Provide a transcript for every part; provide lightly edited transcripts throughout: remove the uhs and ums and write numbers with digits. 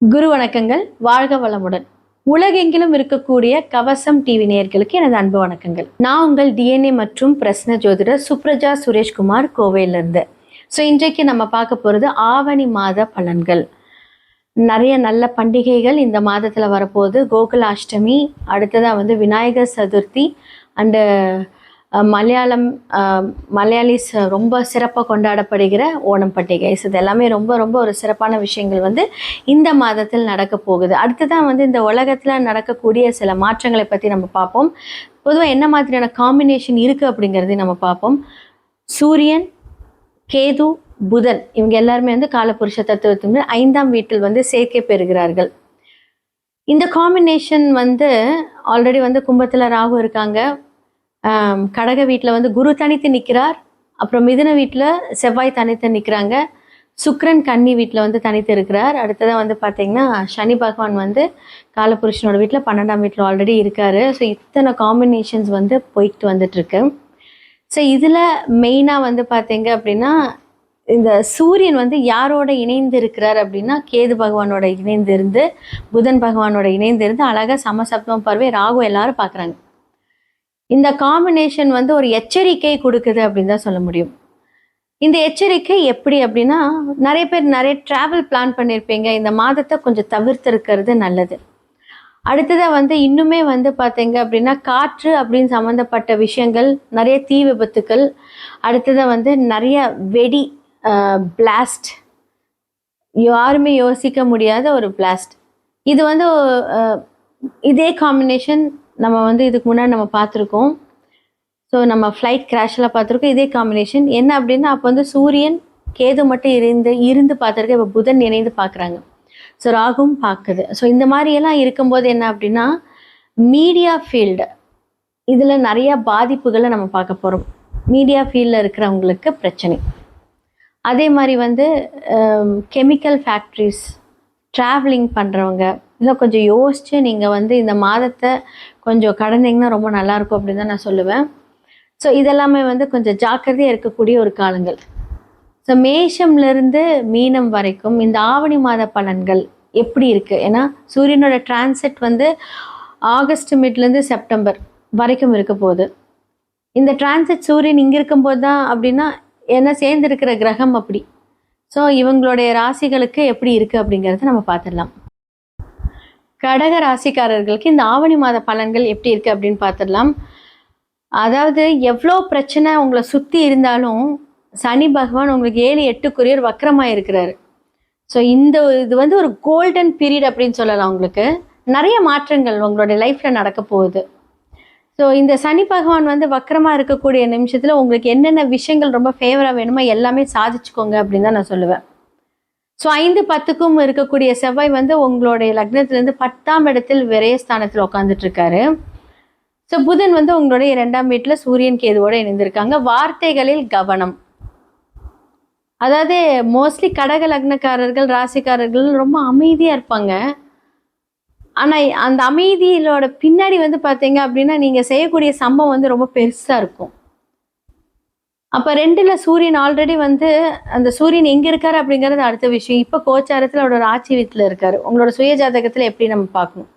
குரு வணக்கங்கள். வாழ்க வளமுடன். உலகெங்கிலும் இருக்கக்கூடிய கவசம் டிவி நேயர்களுக்கு எனது அன்பு வணக்கங்கள். நான் உங்கள் டிஎன்ஏ மற்றும் பிரஸ்ன ஜோதிடர் சுப்ரஜா சுரேஷ்குமார், கோவையிலிருந்து. இன்றைக்கு நம்ம பார்க்க போகிறது ஆவணி மாத பலன்கள். நிறைய நல்ல பண்டிகைகள் இந்த மாதத்தில் வரப்போகுது. கோகுலாஷ்டமி, அடுத்ததாக விநாயகர் சதுர்த்தி அண்டு மலையாளிஸ் ரொம்ப சிறப்பாக கொண்டாடப்படுகிற ஓணம் பண்டிகை. இது எல்லாமே ரொம்ப ரொம்ப ஒரு சிறப்பான விஷயங்கள் இந்த மாதத்தில் நடக்க போகுது. அடுத்ததான் இந்த உலகத்தில் நடக்கக்கூடிய சில மாற்றங்களை பற்றி நம்ம பார்ப்போம். பொதுவாக என்ன மாதிரியான காம்பினேஷன் இருக்குது அப்படிங்கிறதையும் நம்ம பார்ப்போம். சூரியன், கேது, புதன் இவங்க எல்லாருமே காலபுருஷ தத்துவத்தின் 5ஆம் வீட்டில் சேர்க்கை பெறுகிறார்கள். இந்த காம்பினேஷன் ஆல்ரெடி கும்பத்தில் ராகு இருக்காங்க. கடக வீட்டில் குரு தனித்து நிற்கிறார். அப்புறம் மிதுன வீட்டில் செவ்வாய் தனித்து நிற்கிறாங்க. சுக்கிரன் கன்னி வீட்டில் தனித்து இருக்கிறார். அடுத்ததாக பார்த்தீங்கன்னா சனி பகவான் காலபுருஷனோட வீட்டில் 12ஆம் வீட்டில் ஆல்ரெடி இருக்கார். இத்தனை காம்பினேஷன்ஸ் போயிட்டு வந்துட்டுருக்கு. இதில் மெயினாக பார்த்தீங்க அப்படின்னா இந்த சூரியன் யாரோட இணைந்து இருக்கிறார் அப்படின்னா கேது பகவானோட இணைந்து இருந்து, புதன் பகவானோட இணைந்து இருந்து அழகாக சமசப்தம பார்வை ராகு எல்லாரும் பார்க்குறாங்க. இந்த காம்பினேஷன் ஒரு எச்சரிக்கை கொடுக்குது அப்படின்னு தான் சொல்ல முடியும். இந்த எச்சரிக்கை எப்படி அப்படின்னா, நிறைய பேர் நிறைய ட்ராவல் பிளான் பண்ணியிருப்பீங்க. இந்த மாதத்தை கொஞ்சம் தவிர்த்திருக்கிறது நல்லது. அடுத்ததாக இன்னுமே பார்த்தீங்க அப்படின்னா காற்று அப்படின்னு சம்மந்தப்பட்ட விஷயங்கள், நிறைய தீ விபத்துக்கள், அடுத்ததாக நிறைய வெடி பிளாஸ்ட், யாருமே யோசிக்க முடியாத ஒரு பிளாஸ்ட். இது இதே காம்பினேஷன் நம்ம இதுக்கு முன்னாடி நம்ம பார்த்துருக்கோம். நம்ம ஃப்ளைட் கிராஷெலாம் பார்த்துருக்கோம். இதே காம்பினேஷன் என்ன அப்படின்னா, அப்போ சூரியன் கேது மட்டும் இருந்து பார்த்துருக்கு. இப்போ புதன் இணைந்து பார்க்குறாங்க. ராகும் பார்க்குது. இந்த மாதிரியெல்லாம் இருக்கும்போது என்ன அப்படின்னா, மீடியா ஃபீல்டு இதில் நிறையா பாதிப்புகளை நம்ம பார்க்க போகிறோம். மீடியா ஃபீல்டில் இருக்கிறவங்களுக்கு பிரச்சனை. அதே மாதிரி கெமிக்கல் ஃபேக்ட்ரிஸ், ட்ராவலிங் பண்ணுறவங்க இதெல்லாம் கொஞ்சம் யோசித்து நீங்கள் இந்த மாதத்தை கொஞ்சம் கடந்தீங்கன்னா ரொம்ப நல்லாயிருக்கும் அப்படின்னு தான் நான் சொல்லுவேன். இதெல்லாமே கொஞ்சம் ஜாக்கிரதையாக இருக்கக்கூடிய ஒரு காலங்கள். மேஷம்லேருந்து மீனம் வரைக்கும் இந்த ஆவணி மாத பலன்கள் எப்படி இருக்குது? ஏன்னா சூரியனோட டிரான்சிட் ஆகஸ்ட் மிட்லேருந்து செப்டம்பர் வரைக்கும் இருக்க போகுது. இந்த டிரான்சிட் சூரியன் இங்கே இருக்கும்போது தான் அப்படின்னா என்ன சேர்ந்துருக்கிற கிரகம் அப்படி. இவங்களுடைய ராசிகளுக்கு எப்படி இருக்குது அப்படிங்கிறத நம்ம பார்த்துடலாம். கடக ராசிக்காரர்களுக்கு இந்த ஆவணி மாத பலன்கள் எப்படி இருக்குது அப்படின்னு பார்த்துடலாம். அதாவது எவ்வளோ பிரச்சனை உங்களை சுற்றி இருந்தாலும் சனி பகவான் உங்களுக்கு 7-8 வக்கரமாக இருக்கிறாரு. இது ஒரு கோல்டன் பீரியட் அப்படின்னு சொல்லலாம். உங்களுக்கு நிறைய மாற்றங்கள் உங்களுடைய லைஃப்பில் நடக்க போகுது. இந்த சனி பகவான் வக்கரமாக இருக்கக்கூடிய நிமிஷத்தில் உங்களுக்கு என்னென்ன விஷயங்கள் ரொம்ப ஃபேவராக வேணுமோ எல்லாமே சாதிச்சுக்கோங்க அப்படின்னு தான் நான் சொல்லுவேன். 5-10க்கும் இருக்கக்கூடிய செவ்வாய் உங்களுடைய லக்னத்திலேருந்து 10ஆம் இடத்தில் விரயஸ்தானத்தில் உட்காந்துட்டு இருக்காரு. புதன் உங்களுடைய 2ஆம் வீட்டில் சூரியன் கேதுவோடு இணைந்திருக்காங்க. வார்த்தைகளில் கவனம். அதாவது மோஸ்ட்லி கடக லக்னக்காரர்கள் ராசிக்காரர்கள் ரொம்ப அமைதியாக இருப்பாங்க. ஆனால் அந்த அமைதியிலோட பின்னாடி பார்த்தீங்க அப்படின்னா நீங்கள் செய்யக்கூடிய சம்பவம் ரொம்ப பெருசாக இருக்கும். அப்போ 2ல் சூரியன் ஆல்ரெடி அந்த சூரியன் எங்கே இருக்காரு அப்படிங்கிறது அடுத்த விஷயம். இப்போ கோச்சாரத்தில் அவரோட ஆட்சி வீட்டில் இருக்காரு. உங்களோட சுய ஜாதகத்தில் எப்படி நம்ம பார்க்கணும்.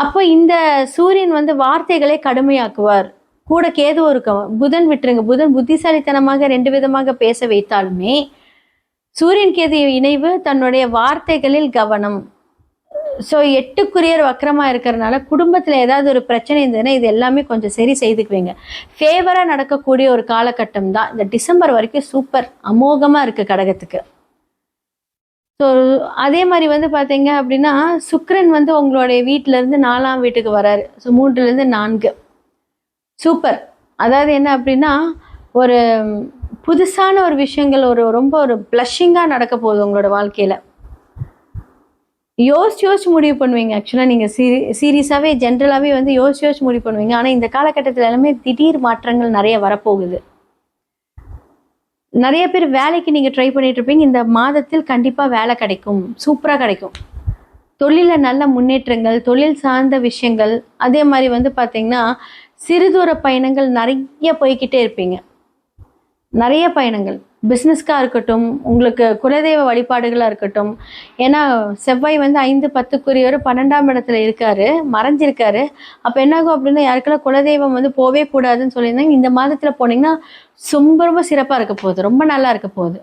அப்போ இந்த சூரியன் வார்த்தைகளை கடுமையாக்குவார். கூட கேது இருக்கும். புதன் விட்டுருங்க. புதன் புத்திசாலித்தனமாக 2 விதமாக பேச வைத்தாலுமே சூரியன் கேது இணைவு தன்னுடைய வார்த்தைகளில் கவனம். 8 வக்கரமாக இருக்கிறதுனால குடும்பத்தில் ஏதாவது ஒரு பிரச்சனை இருந்ததுன்னா இது எல்லாமே கொஞ்சம் சரி செய்துக்குவீங்க. ஃபேவராக நடக்கக்கூடிய ஒரு காலகட்டம் தான் இந்த டிசம்பர் வரைக்கும். சூப்பர் அமோகமாக இருக்குது கடகத்துக்கு. அதே மாதிரி பார்த்தீங்க அப்படின்னா சுக்கிரன் உங்களுடைய வீட்டிலேருந்து 4ஆம் வீட்டுக்கு வராரு. 3லேருந்து 4 சூப்பர். அதாவது என்ன அப்படின்னா ஒரு புதுசான ஒரு விஷயங்கள் ரொம்ப ஒரு ப்ளஷிங்காக நடக்க போகுது உங்களோட வாழ்க்கையில். யோசிச்சு முடிவு பண்ணுவீங்க. ஆக்சுவலாக நீங்கள் சீரியஸாகவே ஜென்ரலாகவே யோசிச்சு முடிவு பண்ணுவீங்க. ஆனால் இந்த காலகட்டத்தில் எல்லாமே திடீர் மாற்றங்கள் நிறைய வரப்போகுது. நிறைய பேர் வேலைக்கு நீங்கள் ட்ரை பண்ணிட்டு இருப்பீங்க. இந்த மாதத்தில் கண்டிப்பாக வேலை கிடைக்கும். சூப்பராக கிடைக்கும். தொழிலில் நல்ல முன்னேற்றங்கள், தொழில் சார்ந்த விஷயங்கள். அதே மாதிரி பார்த்தீங்கன்னா சிறு தூர பயணங்கள் நிறைய போய்கிட்டே இருப்பீங்க. நிறைய பயணங்கள். பிஸ்னஸ்க்காக இருக்கட்டும், உங்களுக்கு குலதெய்வ வழிபாடுகளாக இருக்கட்டும். ஏன்னா செவ்வாய் வந்து 5, 10க்குரியவர் 12ஆம் இடத்துல இருக்காரு, மறைஞ்சிருக்காரு. அப்போ என்னாகும் அப்படின்னா யாருக்கெல்லாம் குலதெய்வம் வந்து போவே கூடாதுன்னு சொல்லியிருந்தாங்க, இந்த மாதத்தில் போனீங்கன்னா ரொம்ப ரொம்ப சிறப்பாக இருக்க போகுது, ரொம்ப நல்லா இருக்க போகுது.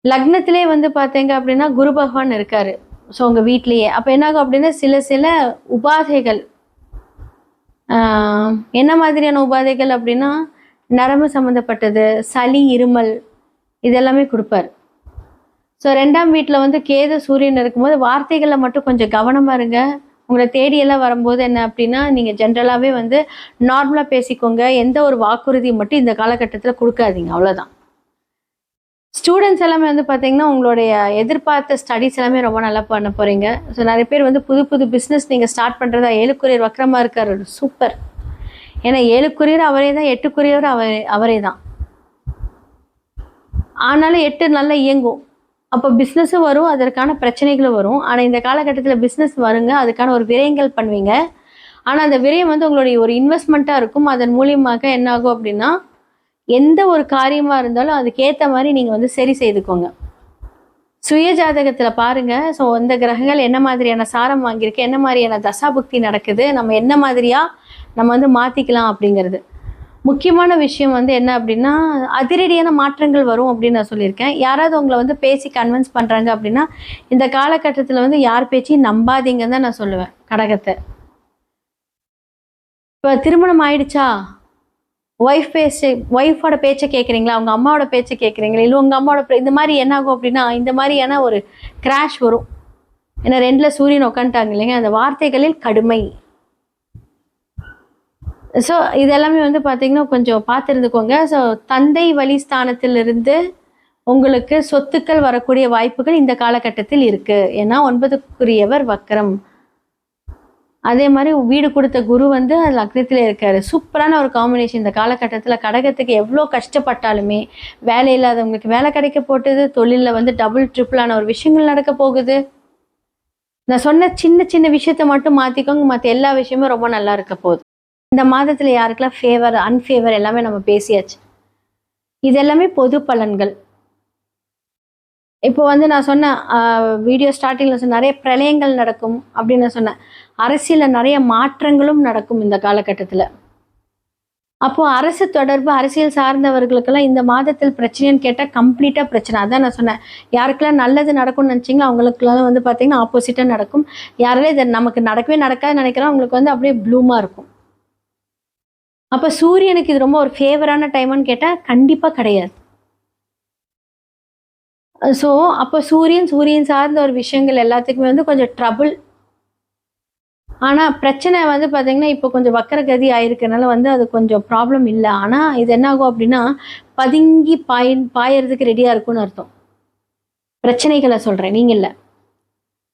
லக்னத்திலே வந்து பார்த்தீங்க அப்படின்னா குரு பகவான் இருக்காரு. ஸோ உங்கள் வீட்லேயே அப்போ என்னாகும் அப்படின்னா சில சில உபாதைகள், என்ன மாதிரியான உபாதைகள் அப்படின்னா நரம்பு சம்மந்தப்பட்டது, சளி, இருமல் இதெல்லாமே கொடுப்பார். ஸோ 2ஆம் வீட்டில் வந்து கேது சூரியன் இருக்கும்போது வார்த்தைகளில் மட்டும் கொஞ்சம் கவனமாக இருங்க. உங்களை தேடியெல்லாம் வரும்போது என்ன அப்படின்னா நீங்கள் ஜென்ரலாகவே வந்து நார்மலாக பேசிக்கோங்க. எந்த ஒரு வாக்குறுதி மட்டும் இந்த காலகட்டத்தில் கொடுக்காதீங்க, அவ்வளோதான். ஸ்டூடெண்ட்ஸ் எல்லாமே வந்து பார்த்தீங்கன்னா உங்களுடைய எதிர்பார்த்த ஸ்டடீஸ் எல்லாமே ரொம்ப நல்லா பண்ண போகிறீங்க. ஸோ நிறைய பேர் வந்து புது புது பிஸ்னஸ் நீங்கள் ஸ்டார்ட் பண்ணுறதா 7க்குரியர் வக்கரமாக இருக்கார், சூப்பர். ஏன்னா 7க்குரியர் அவரே தான், 8க்குரியவர் அவரே தான். ஆனாலும் 8 நல்லா இயங்கும். அப்போ பிஸ்னஸும் வரும், அதற்கான பிரச்சனைகளும் வரும். ஆனால் இந்த காலகட்டத்தில் பிஸ்னஸ் வருங்க, அதுக்கான ஒரு விரயங்கள் பண்ணுவீங்க. ஆனால் அந்த விரயம் வந்து உங்களுடைய ஒரு இன்வெஸ்ட்மெண்ட்டாக இருக்கும். அதன் மூலியமாக என்ன ஆகும் அப்படின்னா எந்த ஒரு காரியமாக இருந்தாலும் அதுக்கேற்ற மாதிரி நீங்கள் வந்து சரி செய்துக்கோங்க. சுய ஜாதகத்தில் பாருங்கள். ஸோ அந்த கிரகங்கள் என்ன மாதிரியான சாரம் வாங்கியிருக்கு, என்ன மாதிரியான தசாபுக்தி நடக்குது, நம்ம என்ன மாதிரியாக நம்ம வந்து மாற்றிக்கலாம் அப்படிங்கிறது. முக்கியமான விஷயம் வந்து என்ன அப்படின்னா அதிரடியான மாற்றங்கள் வரும் அப்படின்னு நான் சொல்லியிருக்கேன். யாராவது உங்களை வந்து பேசி கன்வின்ஸ் பண்ணுறாங்க அப்படின்னா இந்த காலகட்டத்தில் வந்து யார் பேச்சையும் நம்பாதீங்கன்னு தான் நான் சொல்லுவேன். கடகத்தை இப்போ திருமணம் ஆயிடுச்சா, ஒய்ஃபோட பேச்சை கேட்குறீங்களா, அவங்க அம்மாவோட பேச்சை கேட்குறீங்களா, இல்லை உங்கள் அம்மாவோட இந்த மாதிரி என்ன ஆகும் அப்படின்னா இந்த மாதிரியான ஒரு கிராஷ் வரும். ஏன்னா 2ல் சூரியன் உட்காந்துட்டாங்க இல்லைங்க, அந்த வார்த்தைகளில் கடுமை. ஸோ இதெல்லாமே வந்து பார்த்தீங்கன்னா கொஞ்சம் பார்த்துருந்துக்கோங்க. ஸோ தந்தை வழி ஸ்தானத்திலிருந்து உங்களுக்கு சொத்துக்கள் வரக்கூடிய வாய்ப்புகள் இந்த காலகட்டத்தில் இருக்குது. ஏன்னா 9க்குரியவர் வக்கரம். அதே மாதிரி வீடு கொடுத்த குரு வந்து அது லக்னத்தில் இருக்காரு. சூப்பரான ஒரு காம்பினேஷன். இந்த காலகட்டத்தில் கடகத்துக்கு எவ்வளோ கஷ்டப்பட்டாலுமே வேலை இல்லாதவங்களுக்கு வேலை கிடைக்க போட்டுது, தொழிலில் வந்து டபுள் ட்ரிபிளான ஒரு விஷயங்கள் நடக்க போகுது. நான் சொன்ன சின்ன சின்ன விஷயத்த மட்டும் மாற்றிக்கோங்க, மற்ற எல்லா விஷயமும் ரொம்ப நல்லா இருக்க போகுது. இந்த மாதத்தில் யாருக்கெல்லாம் ஃபேவர் அன்ஃபேவர் எல்லாமே நம்ம பேசியாச்சு. இது எல்லாமே பொது பலன்கள். இப்போ வந்து நான் சொன்ன வீடியோ ஸ்டார்டிங்கில் நிறைய பிரளயங்கள் நடக்கும் அப்படின்னு நான் சொன்னேன். அரசியலில் நிறைய மாற்றங்களும் நடக்கும் இந்த காலகட்டத்தில். அப்போது அரசு தொடர்பு அரசியல் சார்ந்தவர்களுக்கெல்லாம் இந்த மாதத்தில் பிரச்சனைன்னு கேட்டால் கம்ப்ளீட்டாக பிரச்சனை. அதான் நான் சொன்னேன், யாருக்கெல்லாம் நல்லது நடக்கும்னு நினச்சிங்களோ அவங்களுக்குலாம் வந்து பார்த்திங்கன்னா ஆப்போசிட்டாக நடக்கும். யாரெல்லாம் இதை நமக்கு நடக்கவே நடக்காதுன்னு நினைக்கிறோம் அவங்களுக்கு வந்து அப்படியே ப்ளூமாக இருக்கும். அப்போ சூரியனுக்கு இது ரொம்ப ஒரு ஃபேவரான டைம்னு கேட்டால் கண்டிப்பாக கிடையாது. ஸோ அப்போ சூரியன் சார்ந்த ஒரு விஷயங்கள் எல்லாத்துக்குமே வந்து கொஞ்சம் ட்ரபுள். ஆனால் பிரச்சனை வந்து பார்த்திங்கன்னா இப்போ கொஞ்சம் வக்கரகதி ஆயிருக்கனால வந்து அது கொஞ்சம் ப்ராப்ளம் இல்லை. ஆனால் இது என்ன ஆகும் அப்படின்னா பதுங்கி பாயறதுக்கு ரெடியாக இருக்கும்னு அர்த்தம். பிரச்சனைகளை சொல்கிறேன், நீங்கள் இல்லை.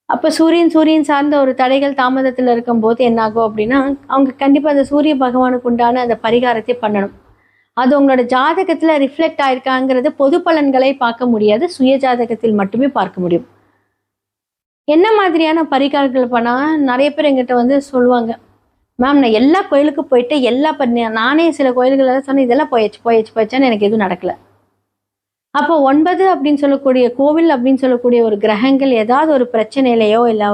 அப்போ சூரியன் சார்ந்த ஒரு தடைகள் தாமதத்தில் இருக்கும்போது என்னாகும் அப்படின்னா அவங்க கண்டிப்பாக அந்த சூரிய பகவானுக்கு உண்டான அந்த பரிகாரத்தை பண்ணணும். அது உங்களோட ஜாதகத்தில் ரிஃப்ளெக்ட் ஆயிருக்காங்கிறது பொது பலன்களை பார்க்க முடியாது, சுய ஜாதகத்தில் மட்டுமே பார்க்க முடியும். என்ன மாதிரியான பரிகாரங்கள் பண்ணால் நிறைய பேர் எங்கிட்ட வந்து சொல்லுவாங்க, மேம் நான் எல்லா கோயிலுக்கும் போயிட்டு நானே சில கோயில்களெல்லாம் சொன்னேன், இதெல்லாம் போயாச்சுன்னு எனக்கு எதுவும் நடக்கலை. அப்போ 9 அப்படின்னு சொல்லக்கூடிய கோவில் அப்படின்னு சொல்லக்கூடிய ஒரு கிரகங்கள் ஏதாவது ஒரு பிரச்சனையிலையோ இல்லை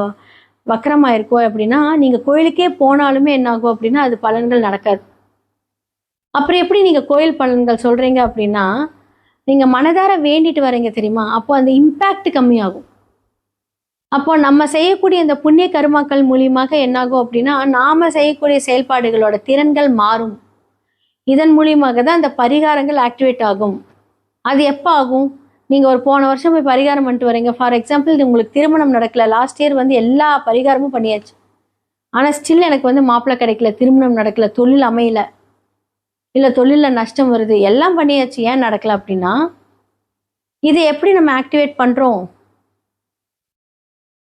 வக்கரமாக இருக்கோ அப்படின்னா நீங்கள் கோயிலுக்கே போனாலுமே என்னாகும் அப்படின்னா அது பலன்கள் நடக்காது. அப்புறம் எப்படி நீங்கள் கோயில் பலன்கள் சொல்கிறீங்க அப்படின்னா நீங்கள் மனதார வேண்டிட்டு வரீங்க தெரியுமா, அப்போ அந்த இம்பேக்ட் கம்மியாகும். அப்போ நம்ம செய்யக்கூடிய இந்த புண்ணிய கர்மாக்கள் மூலியமாக என்னாகும் அப்படின்னா நாம் செய்யக்கூடிய செயல்பாடுகளோட திறன்கள் மாறும். இதன் மூலியமாக தான் அந்த பரிகாரங்கள் ஆக்டிவேட் ஆகும். அது எப்போ ஆகும், நீங்கள் ஒரு போன வருஷம் போய் பரிகாரம் பண்ணிட்டு வரீங்க. ஃபார் எக்ஸாம்பிள் உங்களுக்கு திருமணம் நடக்கல, லாஸ்ட் இயர் வந்து எல்லா பரிகாரமும் பண்ணியாச்சு, ஆனால் ஸ்டில் எனக்கு வந்து மாப்பிள்ளை கிடைக்கல, திருமணம் நடக்கல, தொழில் அமையல, இல்லை தொழிலில் நஷ்டம் வருது, எல்லாம் பண்ணியாச்சு, ஏன் நடக்கல அப்படின்னா இதை எப்படி நம்ம ஆக்டிவேட் பண்ணுறோம்?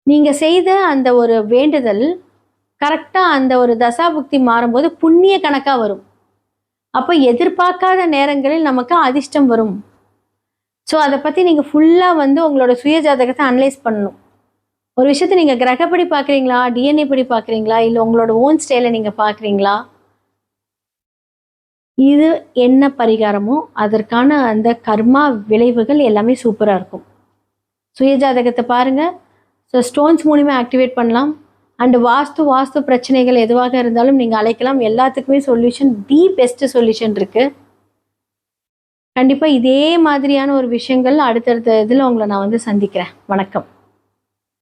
நீங்கள் செய்த அந்த ஒரு வேண்டுதல் கரெக்டாக அந்த ஒரு தசாபுக்தி மாறும்போது புண்ணிய கணக்காக வரும். அப்போ எதிர்பார்க்காத நேரங்களில் நமக்கு அதிர்ஷ்டம் வரும். ஸோ அதை பற்றி நீங்கள் ஃபுல்லாக வந்து உங்களோட சுய ஜாதகத்தை அனலைஸ் பண்ணணும். ஒரு விஷயத்தை நீங்கள் கிரகப்படி பார்க்குறீங்களா, டிஎன்ஏ படி பார்க்குறீங்களா, இல்லை உங்களோட ஓன் ஸ்டைலை நீங்கள் பார்க்குறீங்களா, இது என்ன பரிகாரமோ அதற்கான அந்த கர்மா விளைவுகள் எல்லாமே சூப்பராக இருக்கும். சுயஜாதகத்தை பாருங்கள். ஸோ ஸ்டோன்ஸ் மூலிமா ஆக்டிவேட் பண்ணலாம். அண்டு வாஸ்து பிரச்சனைகள் எதுவாக இருந்தாலும் நீங்கள் அழைக்கலாம். எல்லாத்துக்குமே சொல்யூஷன், தி பெஸ்ட் சொல்யூஷன் இருக்குது. கண்டிப்பாக இதே மாதிரியான ஒரு விஷயங்கள் அடுத்தடுத்த இதில் உங்களை நான் வந்து சந்திக்கிறேன். வணக்கம்.